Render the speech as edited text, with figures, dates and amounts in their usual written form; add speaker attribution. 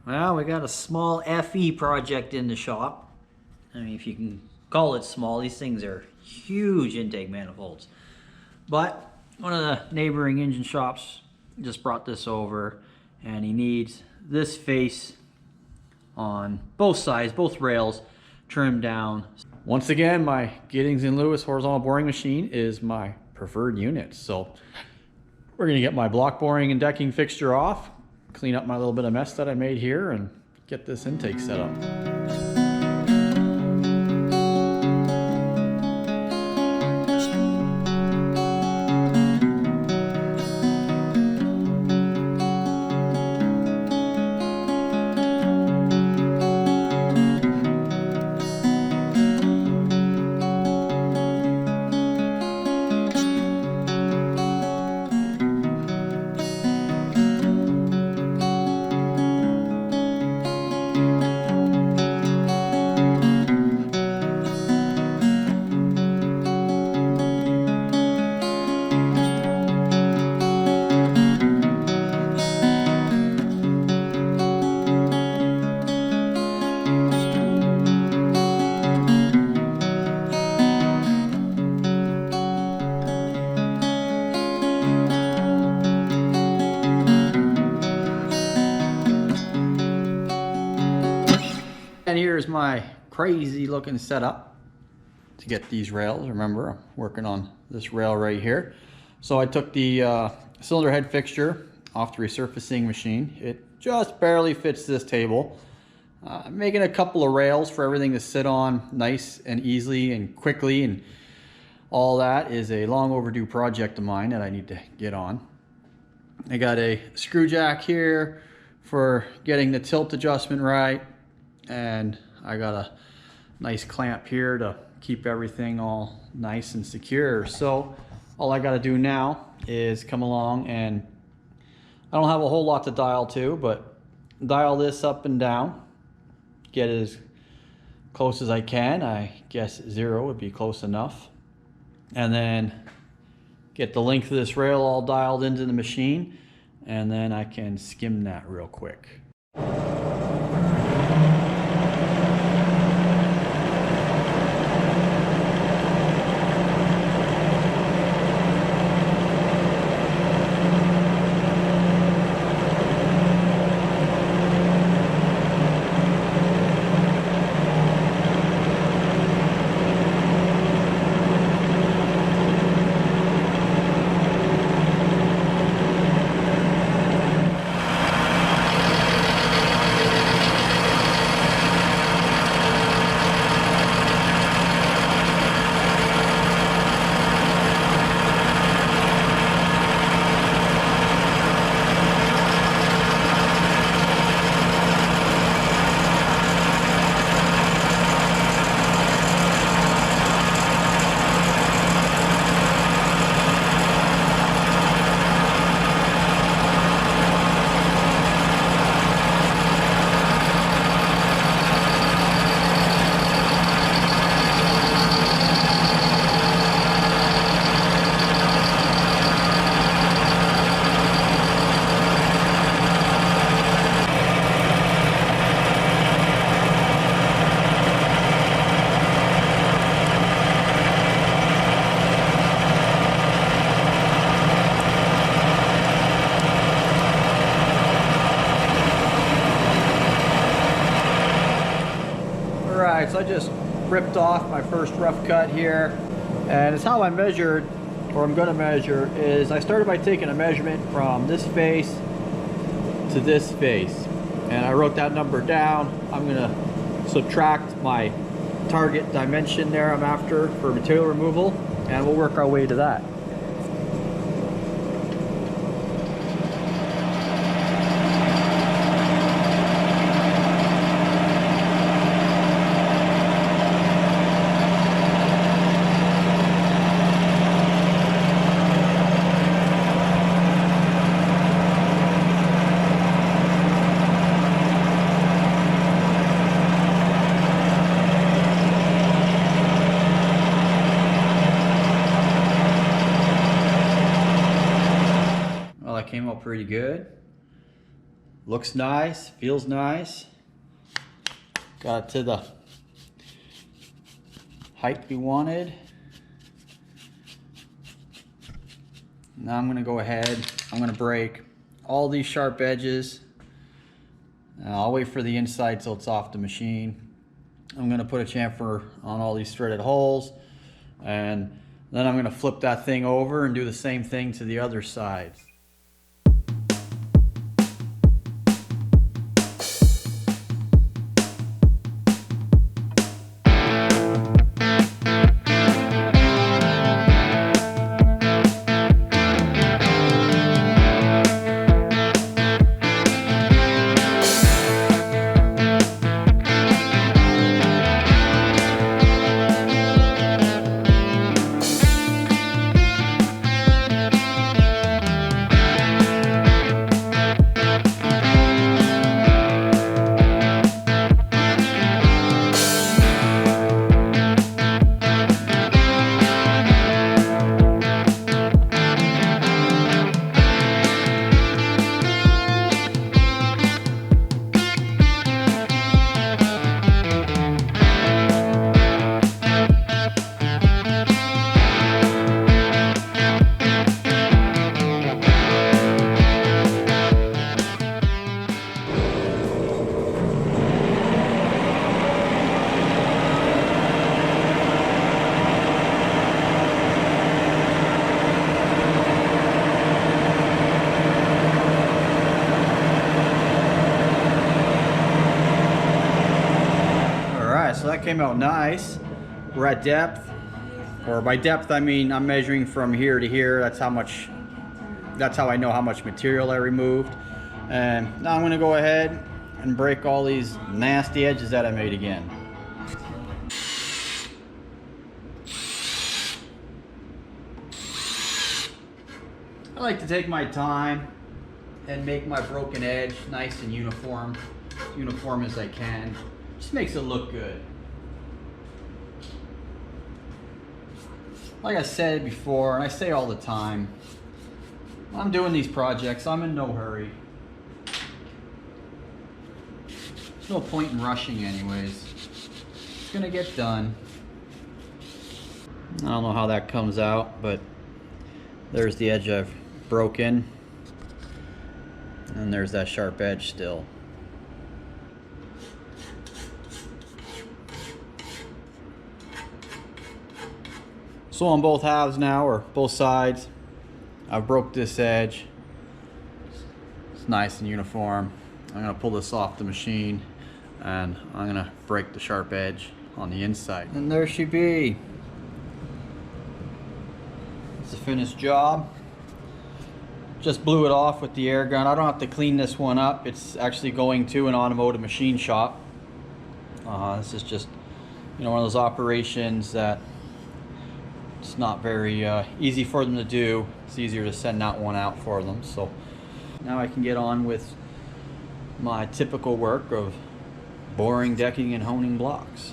Speaker 1: Well, we got a small FE project in the shop. I mean, if you can call it small, these things are huge intake manifolds. But one of the neighboring engine shops just brought this over, and he needs this face on both sides, both rails, trimmed down. Once again, my Giddings & Lewis horizontal boring machine is my preferred unit. So we're gonna get my block boring and decking fixture off, clean up my little bit of mess that I made here, and get this intake set up. And here's my crazy looking setup to get these rails. Remember, I'm working on this rail right here. So I took the cylinder head fixture off the resurfacing machine. It just barely fits this table. Making a couple of rails for everything to sit on nice and easily and quickly, and all that is a long overdue project of mine that I need to get on. I got a screw jack here for getting the tilt adjustment right, and I got a nice clamp here to keep everything all nice and secure. So all I got to do now is come along, and I don't have a whole lot to dial to, but dial this up and down, get it as close as I can. I guess 0 would be close enough, and then get the length of this rail all dialed into the machine, and then I can skim that real quick. Alright, so I just ripped off my first rough cut here, and it's how I measured, or I'm going to measure, is I started by taking a measurement from this face to this face, and I wrote that number down. I'm going to subtract my target dimension there I'm after for material removal, and we'll work our way to that. Came out pretty good. Looks nice, feels nice. Got it to the height we wanted. Now I'm gonna go ahead, I'm gonna break all these sharp edges. I'll wait for the inside till it's off the machine. I'm gonna put a chamfer on all these threaded holes, and then I'm gonna flip that thing over and do the same thing to the other side. So that came out nice. We're at depth, or by depth I mean I'm measuring from here to here. That's how I know how much material I removed. And now I'm gonna go ahead and break all these nasty edges that I made again. I like to take my time and make my broken edge nice and uniform as I can. Just makes it look good. Like I said before, and I say all the time, I'm doing these projects, I'm in no hurry. There's no point in rushing anyways. It's gonna get done. I don't know how that comes out, but there's the edge I've broken. And there's that sharp edge still. So on both halves now, or both sides, I've broke this edge. It's nice and uniform. I'm gonna pull this off the machine and I'm gonna break the sharp edge on the inside. And there she be. It's a finished job. Just blew it off with the air gun. I don't have to clean this one up. It's actually going to an automotive machine shop. This is just, one of those operations that it's not very easy for them to do. It's easier to send that one out for them. So now I can get on with my typical work of boring, decking, and honing blocks.